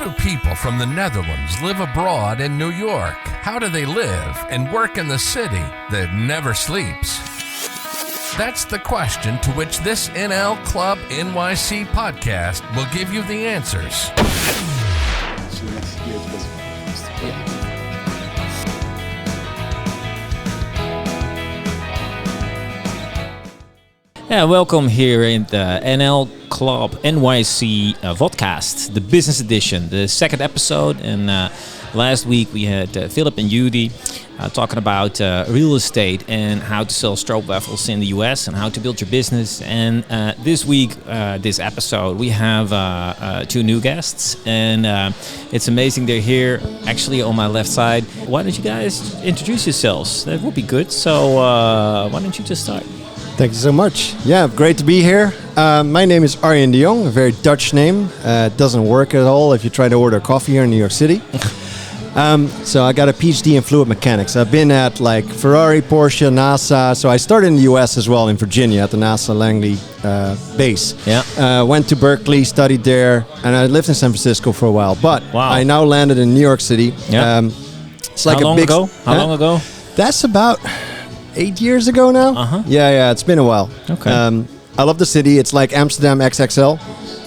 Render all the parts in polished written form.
do people from the Netherlands live abroad in New York? How do they live and work in the city that never sleeps? That's the question to which this NL Club NYC podcast will give you the answers. Yeah, welcome here in the NL Club NYC vodcast, the business edition, the second episode. And last week we had Philip and Judy talking about real estate and how to sell stroopwafels in the US and how to build your business. And this week, this episode, we have two new guests, and it's amazing they're here actually on my left side. Why don't you guys introduce yourselves? That would be good. So why don't you just start? Thank you so much. Yeah, great to be here. My name is Arjen de Jong, a very Dutch name. It doesn't work at all if you try to order coffee here in New York City. So I got a PhD in fluid mechanics. I've been at like Ferrari, Porsche, NASA. So I started in the US as well, in Virginia at the NASA Langley base. Yeah. Went to Berkeley, studied there, and I lived in San Francisco for a while. But wow. I now landed in New York City. Yeah. It's like How long ago? That's about 8 years ago now. Uh-huh. Yeah, it's been a while. Okay. I love the city. It's like Amsterdam XXL.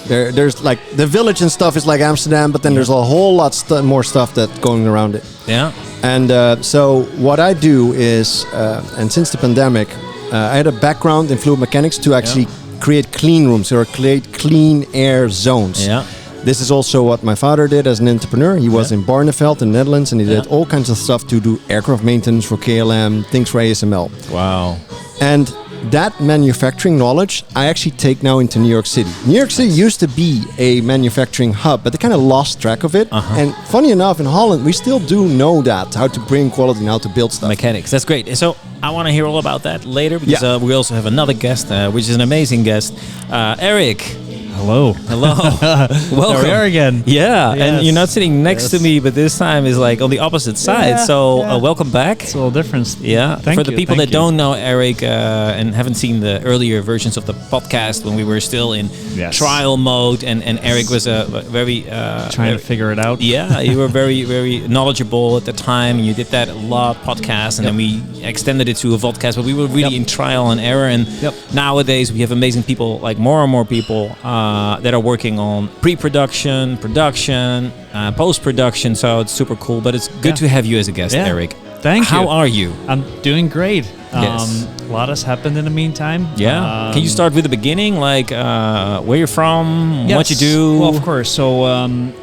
There's like the village and stuff is like Amsterdam, but then there's a whole lot more stuff that's going around it. Yeah. And so what I do is, and since the pandemic, I had a background in fluid mechanics to actually create clean rooms or create clean air zones. Yeah. This is also what my father did as an entrepreneur. He was in Barneveld in the Netherlands, and he did all kinds of stuff to do aircraft maintenance for KLM, things for ASML. Wow. And that manufacturing knowledge, I actually take now into New York City. New York City used to be a manufacturing hub, but they kind of lost track of it. Uh-huh. And funny enough, in Holland, we still do know that, how to bring quality and how to build stuff. Mechanics, that's great. And so I want to hear all about that later, because we also have another guest, which is an amazing guest, Eric. Hello. Welcome. There we are again. Yeah, Yes. And you're not sitting next to me, but this time is like on the opposite side. So welcome back. It's a little different. Yeah. Thank For the you, people that thank you. don't know Eric and haven't seen the earlier versions of the podcast when we were still in trial mode, and Eric was a very Trying to figure it out. Yeah, you were very, very knowledgeable at the time. You did that a lot, podcast, and then we extended it to a vodcast. But we were really in trial and error. And nowadays we have amazing people, like more and more people that are working on pre-production, production, post-production. So it's super cool. But it's good to have you as a guest, Eric. Thank you. How are you? I'm doing great. Yes. A lot has happened in the meantime. Yeah. Can you start with the beginning? Like where you're from, what you do? Well, of course. So I'm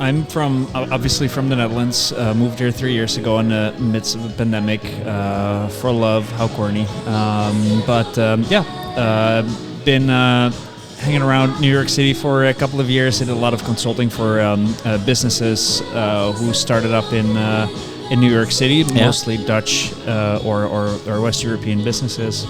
obviously from the Netherlands. Moved here 3 years ago in the midst of the pandemic for love. How corny. Been hanging around New York City for a couple of years. Did a lot of consulting for businesses who started up in New York City, mostly Dutch or West European businesses.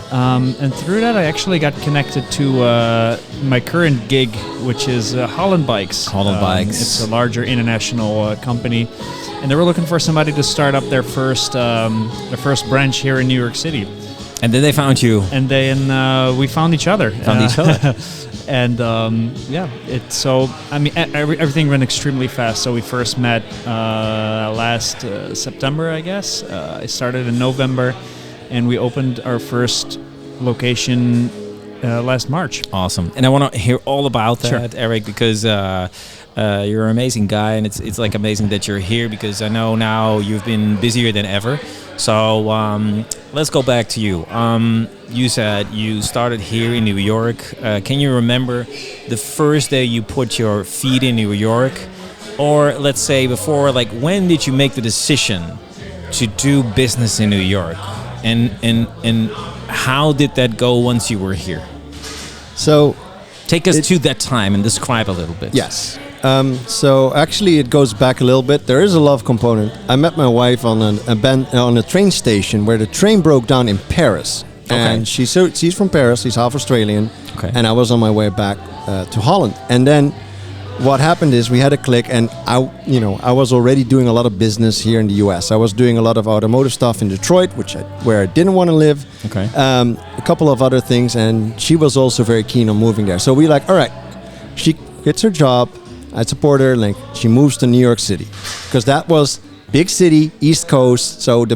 And through that, I actually got connected to my current gig, which is Holland Bikes. Holland Bikes. It's a larger international company, and they were looking for somebody to start up their first branch here in New York City. And then they found you. And then we found each other. And everything went extremely fast. So we first met last September, I guess. I started in November, and we opened our first location last March. Awesome. And I want to hear all about that, Eric, because you're an amazing guy, and it's like amazing that you're here, because I know now you've been busier than ever. So let's go back to you. You said you started here in New York. Can you remember the first day you put your feet in New York? Or let's say before, like when did you make the decision to do business in New York? And how did that go once you were here? So take us to that time and describe a little bit. Yes. So actually it goes back a little bit. There is a love component. I met my wife on a train station where the train broke down in Paris. Okay. And she's from Paris. She's half Australian. Okay. And I was on my way back to Holland. And then what happened is we had a click, and I was already doing a lot of business here in the US. I was doing a lot of automotive stuff in Detroit, where I didn't want to live. Okay. A couple of other things, and she was also very keen on moving there. So we all right. She gets her job. I support her. Like, she moves to New York City because that was big city, East Coast. So the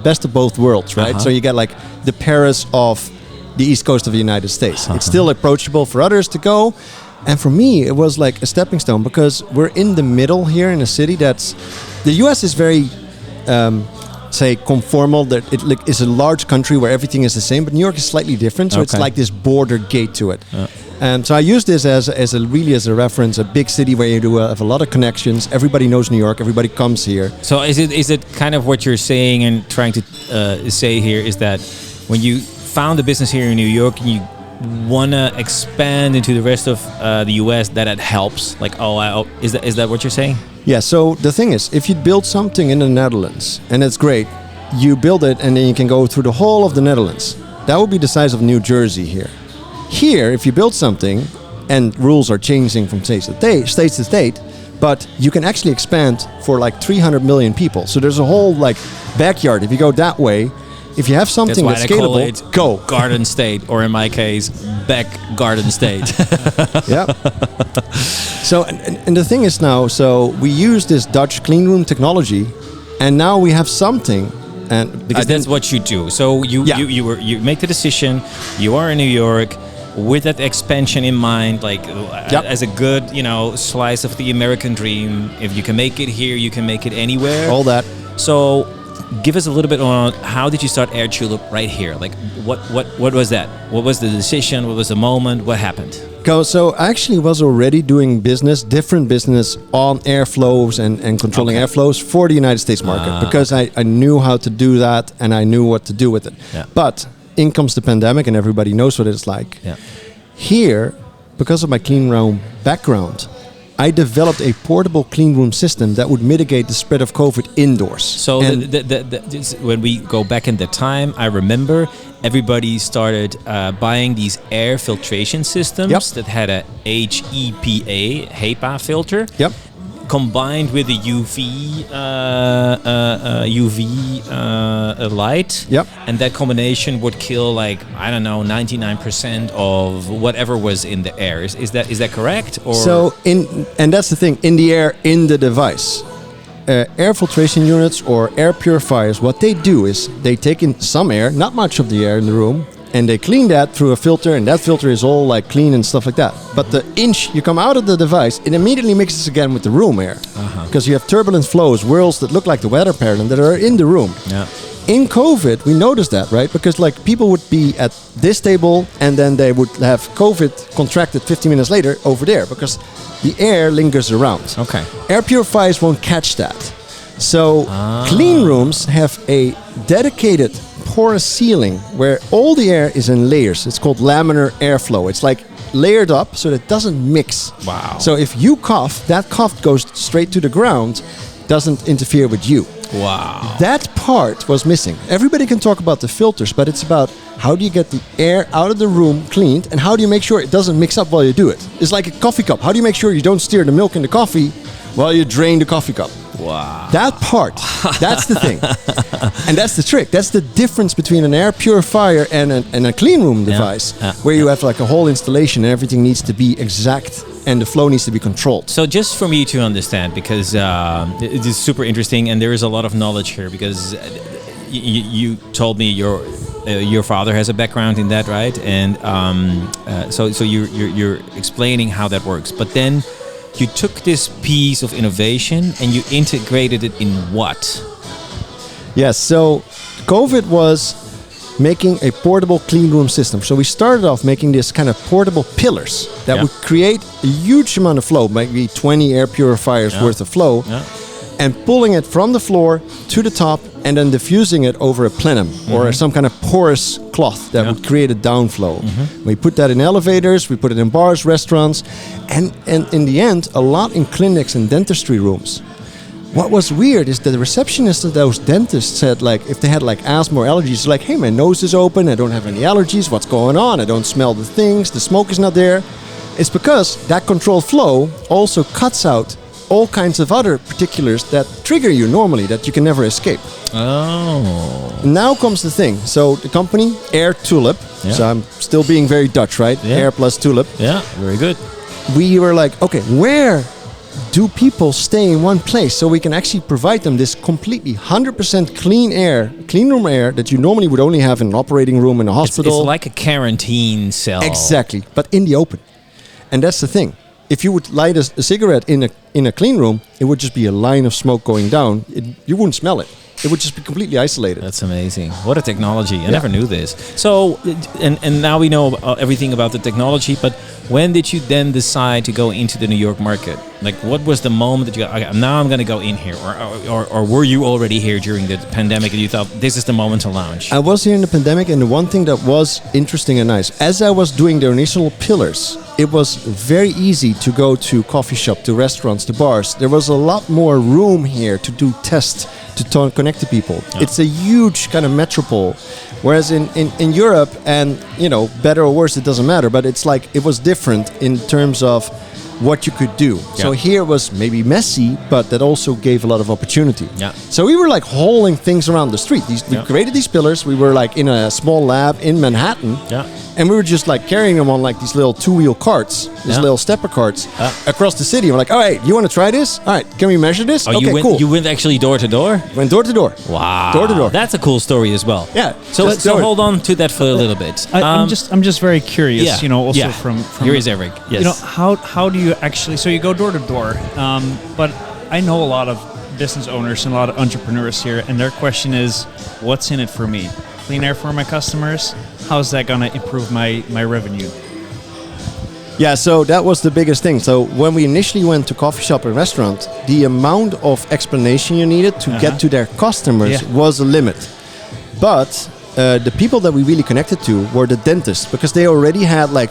best of both worlds, right? So you get like the Paris of the East Coast of the United States. It's still approachable for others to go. And for me, it was like a stepping stone because we're in the middle here in a city that's... The US is very, say, conformal. That it is a large country where everything is the same, but New York is slightly different. So it's like this border gate to it. So I use this as a reference, a big city where you do have a lot of connections. Everybody knows New York. Everybody comes here. So is it kind of what you're saying and trying to say here is that when you found a business here in New York and you want to expand into the rest of the US, that helps? Like, is that what you're saying? Yeah, so the thing is, if you build something in the Netherlands, and it's great, you build it and then you can go through the whole of the Netherlands. That would be the size of New Jersey here. Here, if you build something, and rules are changing from state to state, but you can actually expand for like 300 million people. So there's a whole like backyard. If you go that way, if you have something that's scalable, go. Garden state, or in my case, back garden state. Yeah. So, and the thing is now, so we use this Dutch clean room technology, and now we have something, and because that's what you do. So you make the decision. You are in New York with that expansion in mind, like as a good, slice of the American dream. If you can make it here, you can make it anywhere. All that. So, give us a little bit on how did you start AirTulip right here? Like, what was that? What was the decision? What was the moment? What happened? So I actually was already doing different business on airflows and controlling airflows for the United States market because I knew how to do that and I knew what to do with it. Yeah. But in comes the pandemic and everybody knows what it's like. Yeah. Here, because of my clean room background, I developed a portable clean room system that would mitigate the spread of COVID indoors. So when we go back in the time, I remember everybody started buying these air filtration systems that had a HEPA filter. Yep. Combined with the UV light, and that combination would kill 99% of whatever was in the air. Is that correct? Or and that's the thing, in the air, in the device. Air filtration units or air purifiers, what they do is they take in some air, not much of the air in the room, and they clean that through a filter, and that filter is all like clean and stuff like that. But the inch you come out of the device, it immediately mixes again with the room air. Because you have turbulent flows, whirls that look like the weather pattern that are in the room. Yeah. In COVID, we noticed that, right? Because people would be at this table and then they would have COVID contracted 15 minutes later over there because the air lingers around. Okay. Air purifiers won't catch that. So clean rooms have a dedicated porous ceiling where all the air is in layers. It's called laminar airflow. It's like layered up so that it doesn't mix. Wow. So if you cough, that cough goes straight to the ground, doesn't interfere with you. Wow. That part was missing. Everybody can talk about the filters, but it's about how do you get the air out of the room cleaned and how do you make sure it doesn't mix up while you do it. It's like a coffee cup. How do you make sure you don't stir the milk in the coffee while you drain the coffee cup? Wow. That part, that's the thing. And that's the trick. That's the difference between an air purifier and a clean room device where you have like a whole installation and everything needs to be exact and the flow needs to be controlled. So just for me to understand, because it is super interesting and there is a lot of knowledge here, because you told me your father has a background in that, right? And so you're explaining how that works. But then you took this piece of innovation and you integrated it in what? Yes, so COVID was making a portable clean room system. So we started off making this kind of portable pillars that would create a huge amount of flow, maybe 20 air purifiers worth of flow, and pulling it from the floor to the top and then diffusing it over a plenum or some kind of porous cloth that would create a downflow. We put that in elevators, we put it in bars, restaurants, and in the end, a lot in clinics and dentistry rooms. What was weird is that the receptionists of those dentists said, if they had asthma or allergies, hey, my nose is open, I don't have any allergies, what's going on? I don't smell the things, the smoke is not there. It's because that controlled flow also cuts out all kinds of other particulars that trigger you normally, that you can never escape. Oh. Now comes the thing. So the company, AirTulip, so I'm still being very Dutch, right? Yeah. Air plus tulip. Yeah, very good. we were like, okay, where do people stay in one place so we can actually provide them this completely 100% clean room air that you normally would only have in an operating room in a hospital. It's like a quarantine cell. Exactly, but in the open. And that's the thing. If you would light a cigarette in a clean room, it would just be a line of smoke going down. You wouldn't smell it. It would just be completely isolated. That's amazing. What a technology. I never knew this. So, and now we know everything about the technology, but when did you then decide to go into the New York market? Like, what was the moment that you got, okay, now I'm going to go in here? Or were you already here during the pandemic and you thought, this is the moment to launch? I was here in the pandemic, and the one thing that was interesting and nice, as I was doing the initial pillars, it was very easy to go to coffee shop, to restaurants, to bars. There was a lot more room here to do tests, to connect to people. Yeah. It's a huge kind of metropole. Whereas in Europe, and better or worse, it doesn't matter, but it's like it was different in terms of what you could do. Yeah. So here was maybe messy, but that also gave a lot of opportunity. Yeah. So we were like hauling things around the street. We created these pillars. We were like in a small lab in Manhattan. Yeah. And we were just like carrying them on like these little two-wheel carts, these little stepper carts across the city. We're like, all right, you want to try this? All right, can we measure this? Oh, okay, cool. You went actually door to door? Went door to door. Wow. Door to door. That's a cool story as well. Yeah. So hold on to that for a little bit. I'm just very curious, also from here is Eric. Yes. How do you actually, so you go door to door, but I know a lot of business owners and a lot of entrepreneurs here, and their question is, what's in it for me? Clean air for my customers? How's that going to improve my revenue? Yeah, so that was the biggest thing. So when we initially went to coffee shop and restaurant, the amount of explanation you needed to get to their customers was a limit. But the people that we really connected to were the dentists, because they already had like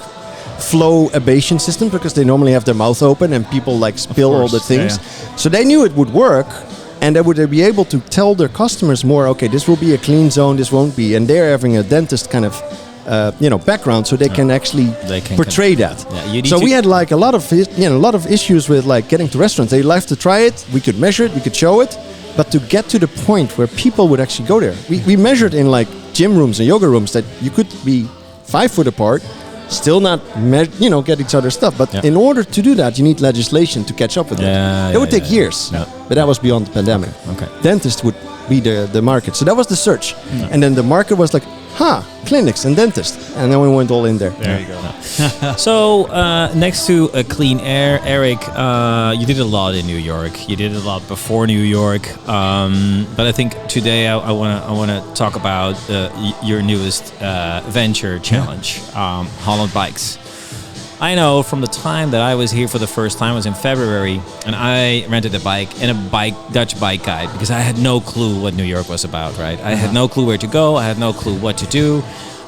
flow ablation systems, because they normally have their mouth open and people like spill all the things. Yeah. So they knew it would work. And they would be able to tell their customers more, okay, this will be a clean zone, this won't be. And they're having a dentist kind of, background, so they can actually portray that. Yeah, so we had like a lot of issues with like getting to restaurants. They like to try it, we could measure it, we could show it, but to get to the point where people would actually go there, we measured in like gym rooms and yoga rooms that you could be 5 foot apart, still not get each other's stuff, but in order to do that you need legislation to catch up with it. It would take years, but that was beyond the pandemic. Okay. Dentist would be the market, so that was the search, and then the market was like, clinics and dentists, and then we went all in there. There you go. So next to clean air, Eric, you did a lot in New York. You did a lot before New York, but I think today I want to talk about your newest venture challenge, Holland Bikes. I know from the time that I was here for the first time, was in February, and I rented a bike and a Dutch bike guide, because I had no clue what New York was about, right? I had no clue where to go. I had no clue what to do.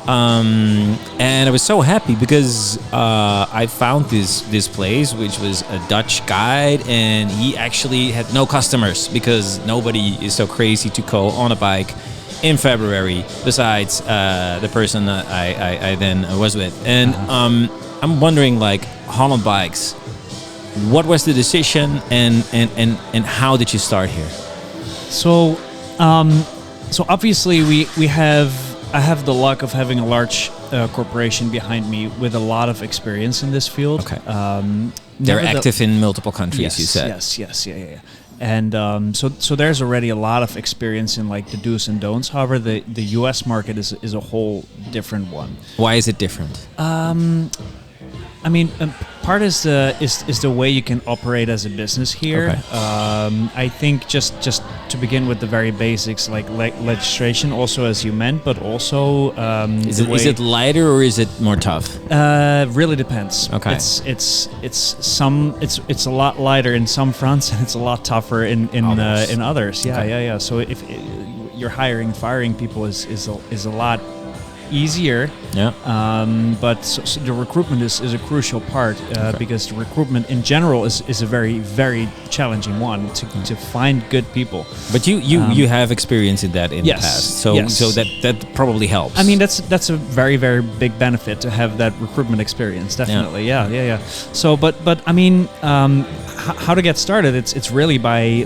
And I was so happy because I found this place, which was a Dutch guide, and he actually had no customers, because nobody is so crazy to go on a bike in February, besides the person that I then was with. And I'm wondering, like, Holland Bikes, what was the decision, and how did you start here? So obviously I have the luck of having a large corporation behind me with a lot of experience in this field. Okay. They're active in multiple countries, yes, you said. Yes, yeah. And so there's already a lot of experience in like the do's and don'ts. However, the U.S. market is a whole different one. Why is it different? I mean, part is the way you can operate as a business here. Okay. I think just to begin with the very basics, like legislation, also as you meant, but also is it lighter or is it more tough? Really depends. Okay. It's a lot lighter in some fronts and it's a lot tougher in others. Yeah, okay. Yeah. So if you're firing people is a lot easier, but so the recruitment is a crucial part, because the recruitment in general is a very, very challenging one to find good people. But you have experience in that in the past, so that probably helps. I mean, that's a very, very big benefit to have that recruitment experience. Definitely, yeah. So, but I mean, how to get started? It's really by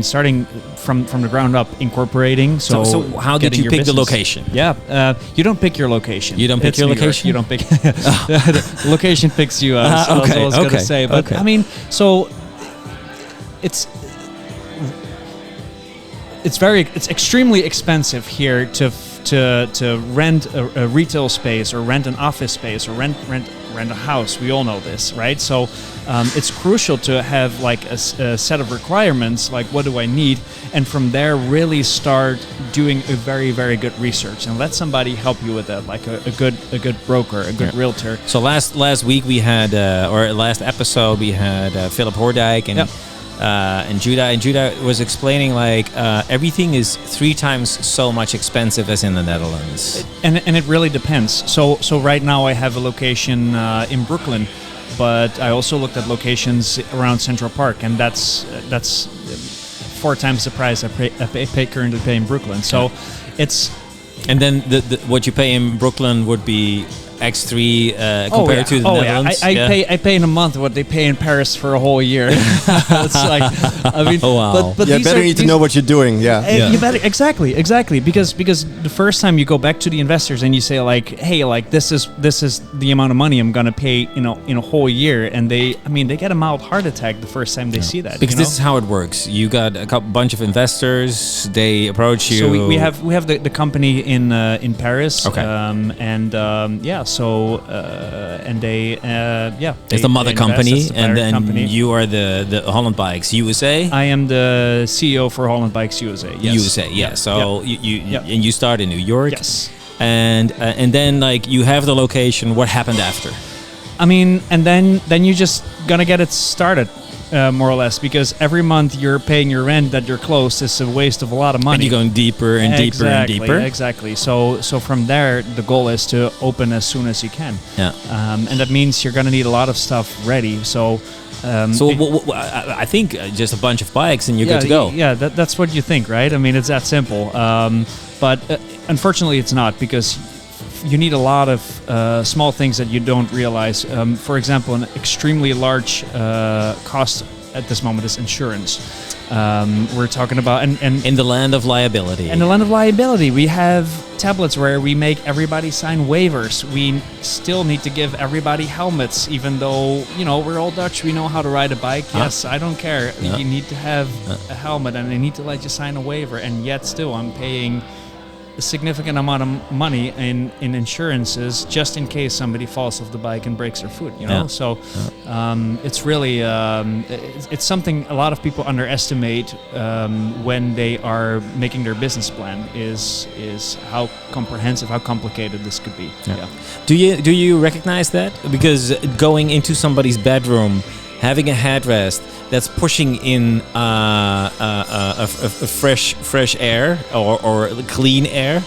starting from the ground up, incorporating. So how did you pick the location? Yeah, you don't pick your location. You don't pick your location. You don't pick. The location picks you. Okay. I was going to say, but I mean, so it's extremely expensive here to rent a retail space or rent an office space or rent a house. We all know this, right? So it's crucial to have like a set of requirements, like what do I need, and from there really start doing a very, very good research and let somebody help you with that, like a good broker, a good realtor. So last week we had, or last episode we had Philip Hoordijk and Judah. And Judah was explaining like everything is 3 times so much expensive as in the Netherlands. And it really depends. So right now I have a location in Brooklyn, but I also looked at locations around Central Park, and that's 4 times the price I currently pay in Brooklyn. So it's... And then the what you pay in Brooklyn would be X3 compared to the Netherlands. I pay in a month what they pay in Paris for a whole year. It's like, I mean, but you better need to know what you're doing. You better exactly because the first time you go back to the investors and you say like, hey, like this is the amount of money I'm gonna pay, in a whole year, and they get a mild heart attack the first time they see that. Because this is how it works. You got a bunch of investors. They approach you. So we have the company in Paris. Okay. So and it's the mother company, and then you are the Holland Bikes USA. I am the CEO for Holland Bikes USA. Yes. USA, yeah. So you start in New York. Yes. And then like you have the location. What happened after? I mean, and then you just gonna get it started. More or less, because every month you're paying your rent that you're closed is a waste of a lot of money. And you're going deeper and deeper and deeper. Exactly. So from there, the goal is to open as soon as you can. Yeah. And that means you're going to need a lot of stuff ready. So I think just a bunch of bikes and you're good to go. Yeah, that's what you think, right? I mean, it's that simple. But unfortunately, it's not, because you need a lot of small things that you don't realize. For example, an extremely large cost at this moment is insurance. We're talking about and in the land of liability. In the land of liability, we have tablets where we make everybody sign waivers. We still need to give everybody helmets, even though we're all Dutch. We know how to ride a bike. Yeah. Yes, I don't care. Yeah. You need to have a helmet, and they need to let you sign a waiver. And yet, still, I'm paying a significant amount of money in insurances just in case somebody falls off the bike and breaks their foot, So it's really it's something a lot of people underestimate when they are making their business plan is how comprehensive, how complicated this could be. Yeah. Do you recognize that? Because going into somebody's bedroom, having a headrest that's pushing in a fresh air or clean air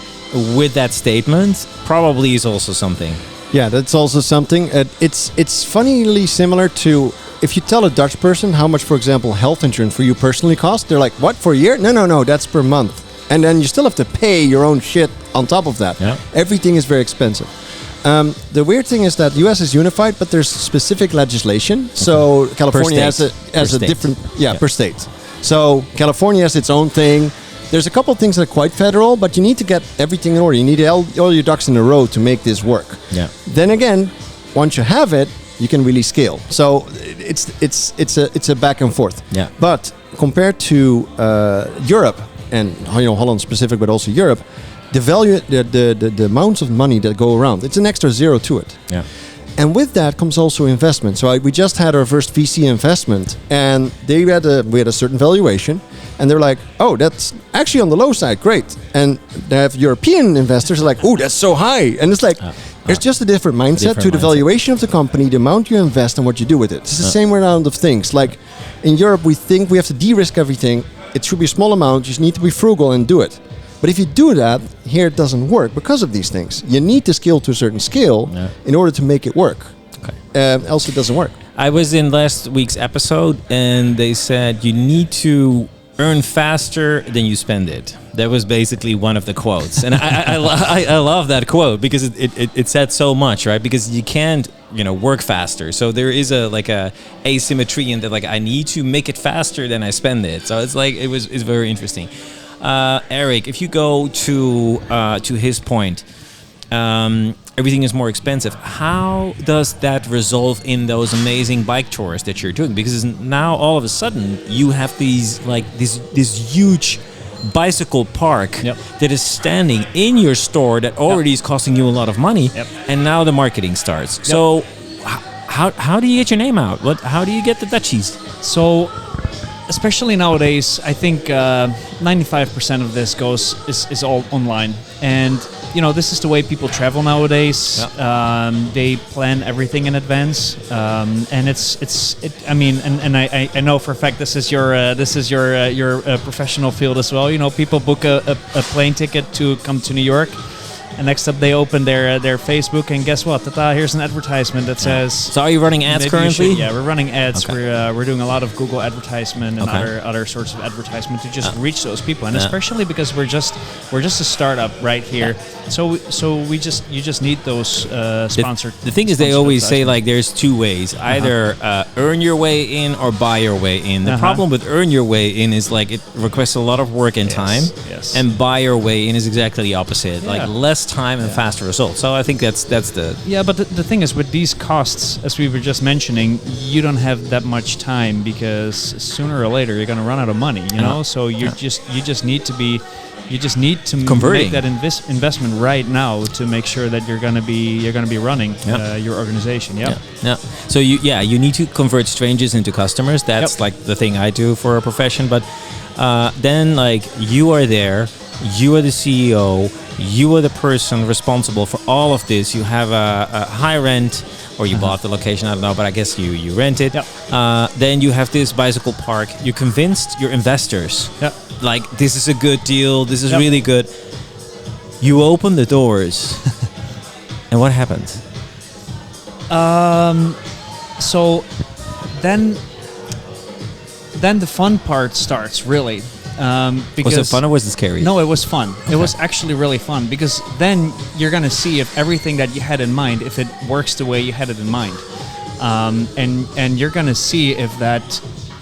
with that statement probably is also something. Yeah, that's also something. It's funnily similar to if you tell a Dutch person how much, for example, health insurance for you personally costs, they're like, what, for a year? No, that's per month. And then you still have to pay your own shit on top of that. Yeah. Everything is very expensive. The weird thing is that the US is unified, but there's specific legislation. Okay. So California has a different, per state. So California has its own thing. There's a couple of things that are quite federal, but you need to get everything in order. You need all your ducks in a row to make this work. Yeah. Then again, once you have it, you can really scale. So it's a back and forth. Yeah. But compared to Europe and Holland specific, but also Europe, the value, the amounts of money that go around, it's an extra zero to it. Yeah. And with that comes also investment. So we just had our first VC investment, and we had a certain valuation, and they're like, oh, that's actually on the low side, great. And they have European investors like, oh, that's so high. And it's like, there's just a different mindset to the valuation of the company, the amount you invest, and what you do with it. It's the same round of things. Like in Europe, we think we have to de-risk everything. It should be a small amount. You just need to be frugal and do it. But if you do that, here it doesn't work because of these things. You need to scale to a certain scale in order to make it work. Okay. Else it doesn't work. I was in last week's episode, and they said you need to earn faster than you spend it. That was basically one of the quotes. And I love that quote because it said so much, right? Because you can't work faster. So there is a asymmetry in that, like, I need to make it faster than I spend it. So it's like it's very interesting. Eric, if you go to his point, everything is more expensive. How does that resolve in those amazing bike tours that you're doing? Because now all of a sudden you have this huge bicycle park that is standing in your store that already is costing you a lot of money, and now the marketing starts. So how do you get your name out? How do you get the Dutchies? So especially nowadays, I think 95% of this is all online, and this is the way people travel nowadays. They plan everything in advance, and I know for a fact this is your professional field as well. People book a plane ticket to come to New York, and next up they open their Facebook, and guess what? Ta-da! Here's an advertisement that says. So are you running ads currently? Yeah, we're running ads. Okay. We're doing a lot of Google advertisement and other sorts of advertisement to just reach those people, and especially because we're just a startup right here. So you just need those sponsored. The thing is, they always say like there's two ways: either earn your way in or buy your way in. The problem with earn your way in is like it requests a lot of work and time, and buy your way in is exactly the opposite. Like less time and faster results. So I think that's the but the thing is, with these costs, as we were just mentioning, you don't have that much time, because sooner or later you're going to run out of money, so you just need to converting. make that investment right now to make sure that you're going to be running your organization. So you need to convert strangers into customers. That's like the thing I do for a profession. But then like you are there, you are the CEO, you are the person responsible for all of this. You have a high rent, or you bought the location, I don't know, but I guess you rent it. Then you have this bicycle park. You convinced your investors, like, this is a good deal, this is really good. You open the doors, and what happens? So then the fun part starts, really. Because Was it fun or was it scary? No, it was fun. It was actually really fun, because then you're going to see if everything that you had in mind, if it works the way you had it in mind. And you're going to see if that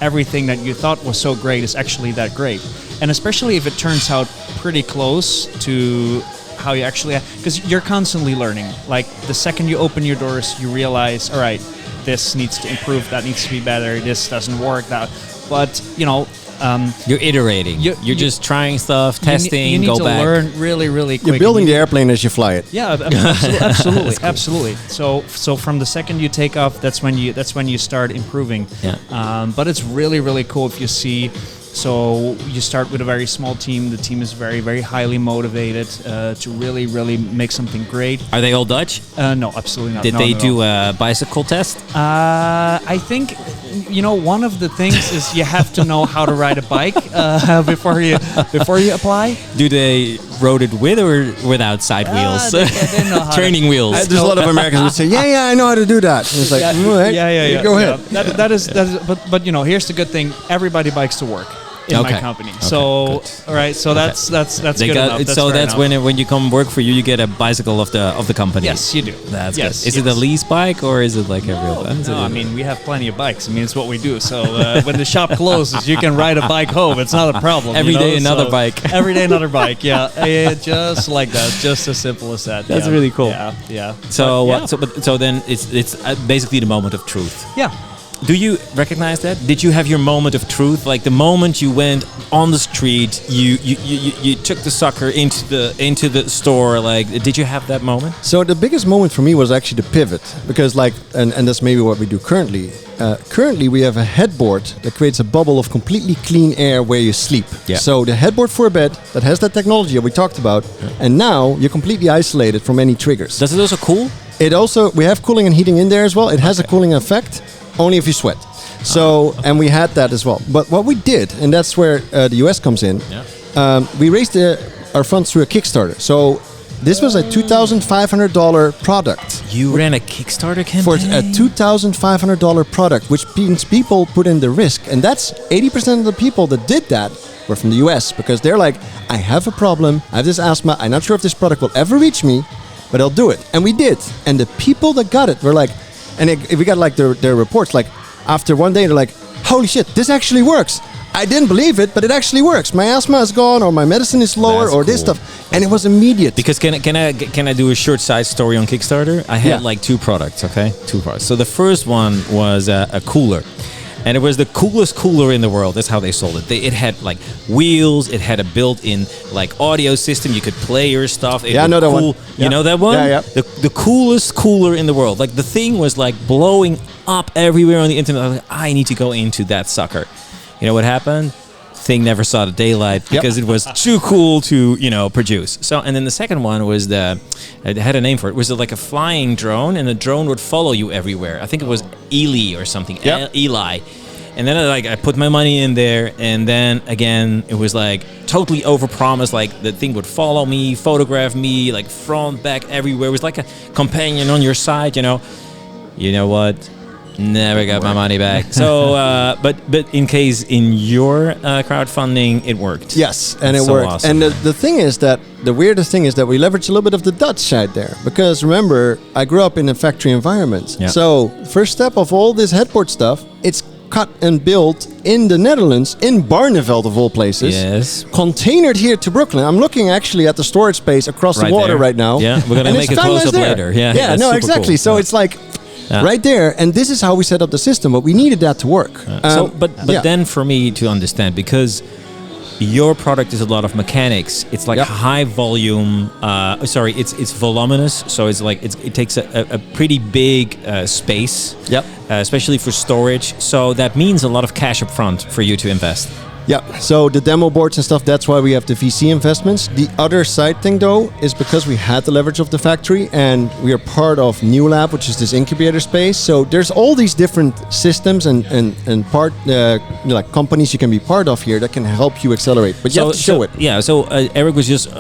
everything that you thought was so great is actually that great. And especially if it turns out pretty close to how you actually... Because you're constantly learning. Like, the second you open your doors, you realize, all right, this needs to improve, that needs to be better, this doesn't work, that... But, you're iterating. You're just trying stuff, testing, you need go to back. learn really, really quick. You're building the airplane as you fly it. Yeah, absolutely, cool. Absolutely. So from the second you take off, that's when you start improving. But it's really, really cool if you see. So you start with a very small team. The team is very, very highly motivated to really, really make something great. Are they all Dutch? No, absolutely not. Did they do a bicycle test? I think, one of the things is you have to know how to ride a bike before you apply. Do they rode it with or without side wheels? They know how Training wheels. There's a lot of Americans who say, yeah, I know how to do that. And it's like, go ahead. That is, but here's the good thing: everybody bikes to work in my company. So, all right, so that's good enough. That's when you come work for you, you get a bicycle of the company. Yes, you do. That's good. Is it a lease bike or is it like a real bike? No, I mean, we have plenty of bikes. I mean, it's what we do. So when the shop closes, you can ride a bike home. It's not a problem. Every day another bike. Every day another bike. Yeah, just like that. Just as simple as that. That's really cool. Yeah. So then it's basically the moment of truth. Yeah. Do you recognize that? Did you have your moment of truth? Like the moment you went on the street, you took the sucker into the store. Like, did you have that moment? So the biggest moment for me was actually the pivot, because and that's maybe what we do currently. Currently, we have a headboard that creates a bubble of completely clean air where you sleep. Yeah. So the headboard for a bed that has that technology that we talked about, and now you're completely isolated from any triggers. Does it also cool? We have cooling and heating in there as well. It has a cooling effect. Only if you sweat. So, and we had that as well. But what we did, and that's where the US comes in, we raised our funds through a Kickstarter. So this was a $2,500 product. You ran a Kickstarter campaign? For a $2,500 product, which means people put in the risk. And that's 80% of the people that did that were from the US, because they're like, I have a problem, I have this asthma, I'm not sure if this product will ever reach me, but I'll do it. And we did. And the people that got it were like, And we got like their reports, like after one day, they're like, holy shit, this actually works. I didn't believe it, but it actually works. My asthma is gone, or my medicine is lower, That's or this cool. stuff. And it was immediate. Because can I do a short side story on Kickstarter? I had like 2 products, okay? 2 products. So the first one was a cooler. And it was the coolest cooler in the world. That's how they sold it. It had like wheels. It had a built-in like audio system. You could play your stuff. I know that one. You know that one? Yeah. The coolest cooler in the world. Like the thing was like blowing up everywhere on the internet. I was like, I need to go into that sucker. You know what happened? Thing never saw the daylight because it was too cool to, produce. So, and then the second one was it had a name for it. It was like a flying drone, and the drone would follow you everywhere. I think it was Eli or something. Eli. And then I put my money in there, and then again it was like totally overpromised. Like the thing would follow me, photograph me, like front, back, everywhere. It was like a companion on your side. You know what? Never got my money back. So, but in your crowdfunding, it worked. Yes, and it so worked. Awesome. And the thing is that the weirdest thing is that we leverage a little bit of the Dutch side there, because remember, I grew up in a factory environment. Yeah. So first step of all this headboard stuff, it's cut and built in the Netherlands, in Barneveld of all places. Yes. Containered here to Brooklyn. I'm looking actually at the storage space across the water right now. Yeah, we're gonna make a close up later. Yeah, that's no, super exactly. cool. So it's like. Yeah. Right there, and this is how we set up the system, but we needed that to work. But then for me to understand, because your product is a lot of mechanics, it's like high volume. It's voluminous, so it's like it takes a pretty big space. Yep. Especially for storage. So that means a lot of cash up front for you to invest. Yeah, so the demo boards and stuff, that's why we have the VC investments. The other side thing, though, is because we had the leverage of the factory and we are part of New Lab, which is this incubator space. So there's all these different systems and like companies you can be part of here that can help you accelerate. But you have to show it. Yeah, so Eric was just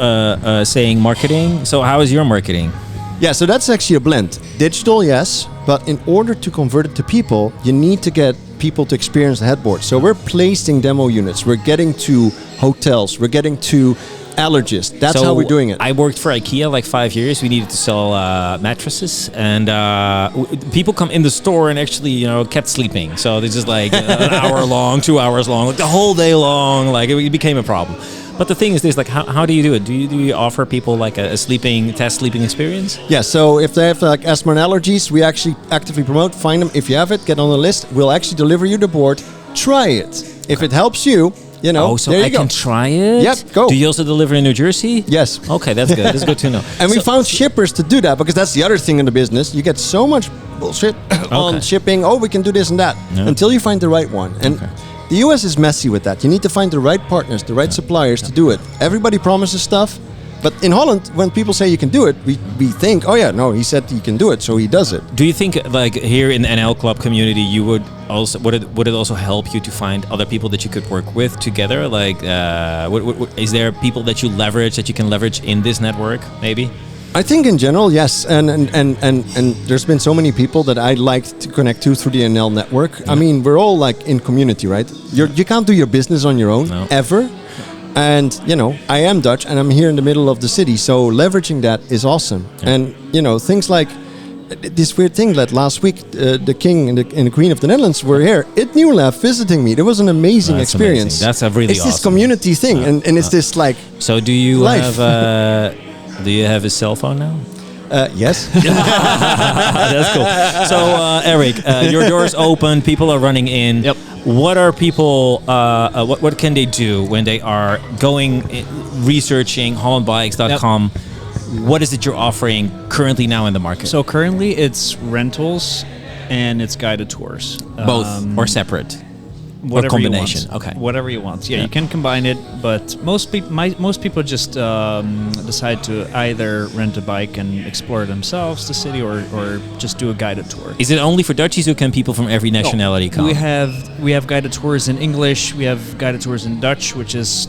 saying marketing. So how is your marketing? Yeah, so that's actually a blend. Digital, yes, but in order to convert it to people, you need to get people to experience the headboard. So we're placing demo units. We're getting to hotels. We're getting to allergists. That's how we're doing it. I worked for IKEA like 5 years. We needed to sell mattresses, and people come in the store and actually, kept sleeping. So this is like an hour long, 2 hours long, like the whole day long. Like it became a problem. But the thing is this, like, how do you do it? Do you offer people like a sleeping experience? Yeah, so if they have like asthma and allergies, we actually actively promote, find them. If you have it, get on the list. We'll actually deliver you the board. Try it. If it helps you, so there you I can try it? Yep, go. Do you also deliver in New Jersey? Yes. Okay, that's good. That's good to know. And we found shippers to do that, because that's the other thing in the business. You get so much bullshit on shipping. Oh, we can do this and that. Yeah. Until you find the right one. And the US is messy with that. You need to find the right partners, the right suppliers to do it. Everybody promises stuff. But in Holland, when people say you can do it, we think, oh yeah, no, he said he can do it, so he does it. Do you think, like here in the NL Club community, you would it also help you to find other people that you could work with together? Like, is there people that you can leverage in this network, maybe? I think in general, yes, and there's been so many people that I like to connect to through the NL network. Yeah. I mean, we're all like in community, right? You can't do your business on your own ever. And, I am Dutch and I'm here in the middle of the city. So leveraging that is awesome. Yeah. And, things like this weird thing that last week, the king and the queen of the Netherlands were here at New Lab visiting me. It was an amazing experience. Amazing. That's a really awesome. It's this community thing. And it's this like So do you life. Do you have a cell phone now? Yes. That's cool. So, Eric, your door's open. People are running in. Yep. What are people? What can they do when they are going researching hollandbikes.com? Yep. What is it you're offering currently now in the market? So currently it's rentals and it's guided tours. Both or separate? Whatever or combination. You want. Okay. Whatever you want. Yeah, you can combine it, but most people just decide to either rent a bike and explore themselves the city, or just do a guided tour. Is it only for Dutchies, or can people from every nationality come? We have guided tours in English. We have guided tours in Dutch, which is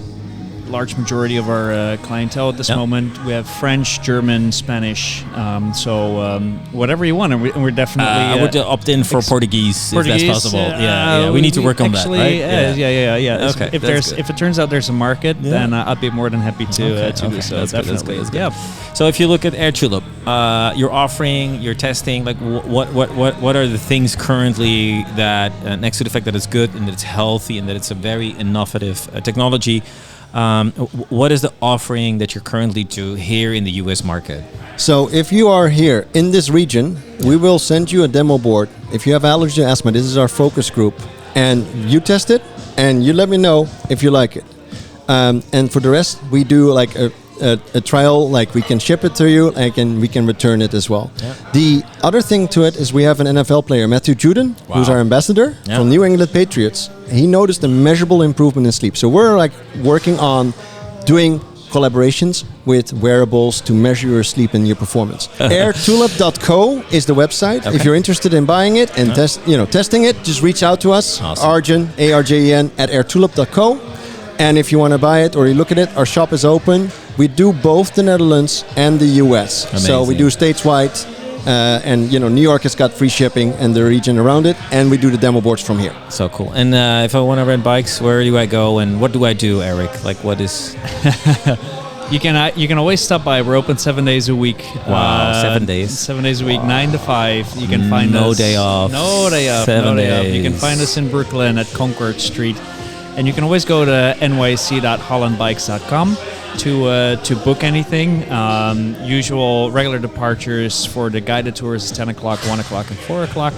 large majority of our clientele at this moment. We have French, German, Spanish, whatever you want, and we're definitely. I would opt in for Portuguese if that's possible. Yeah, we need to work on that, right? Yeah. Okay, If it turns out there's a market, then I'd be more than happy to do so. That's Definitely. good. Yeah. So if you look at AirTulip, you're offering, you're testing. Like, what are the things currently that, next to the fact that it's good and that it's healthy and that it's a very innovative technology, what is the offering that you're currently do here in the US market? So if you are here in this region, we will send you a demo board. If you have allergy to asthma, this is our focus group, and you test it and you let me know if you like it. And for the rest, we do like a trial, like we can ship it to you, and we can return it as well. Yeah. The other thing to it is we have an NFL player, Matthew Judon, who's our ambassador from New England Patriots. He noticed a measurable improvement in sleep. So we're like working on doing collaborations with wearables to measure your sleep and your performance. AirTulip.co is the website. Okay. If you're interested in buying it and testing it, just reach out to us. Awesome. Arjen, ARJEN, at AirTulip.co. And if you want to buy it or you look at it, our shop is open. We do both the Netherlands and the US. Amazing. So we do stateswide, and New York has got free shipping and the region around it, and we do the demo boards from here. So cool. And if I want to rent bikes, where do I go and what do I do, Eric? Like, what is? You can always stop by. We're open 7 days a week. Wow, 7 days. 7 days a week, 9 to 5. You can find us. No day off. No day off. 7 days. You can find us in Brooklyn at Concord Street. And you can always go to nyc.hollandbikes.com to book anything. Usual regular departures for the guided tours is 10 o'clock, 1 o'clock, and 4 o'clock.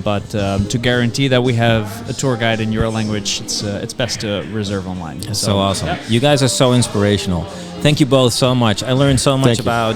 But to guarantee that we have a tour guide in your language, it's best to reserve online. So awesome. Yeah. You guys are so inspirational. Thank you both so much. I learned so much about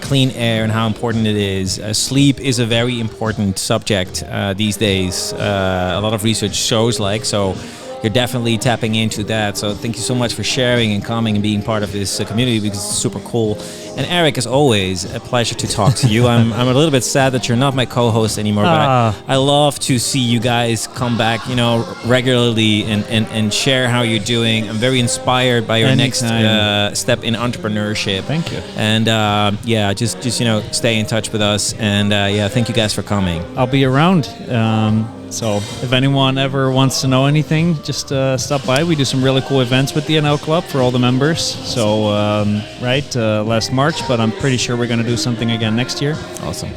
clean air and how important it is. Sleep is a very important subject these days. A lot of research shows so. You're definitely tapping into that. So thank you so much for sharing and coming and being part of this community, because it's super cool. And Eric, as always, a pleasure to talk to you. I'm a little bit sad that you're not my co-host anymore, but I love to see you guys come back, regularly and share how you're doing. I'm very inspired by your next step in entrepreneurship. Thank you. And just stay in touch with us. And thank you guys for coming. I'll be around. So if anyone ever wants to know anything, just stop by. We do some really cool events with the NL Club for all the members. So, last March, but I'm pretty sure we're going to do something again next year. Awesome.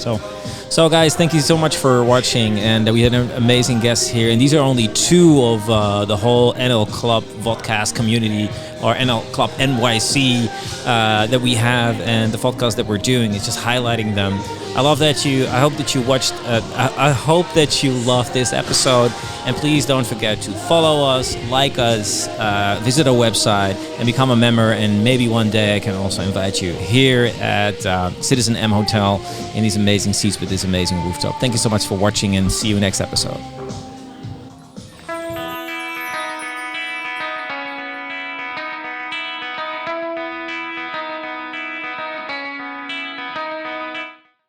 So guys, thank you so much for watching. And we had an amazing guest here. And these are only two of the whole NL Club podcast community, or NL Club NYC that we have, and the podcast that we're doing is just highlighting them. I hope that you watched. I hope that you loved this episode, and please don't forget to follow us, like us, visit our website, and become a member. And maybe one day I can also invite you here at Citizen M Hotel in these amazing seats with this amazing rooftop. Thank you so much for watching, and see you next episode.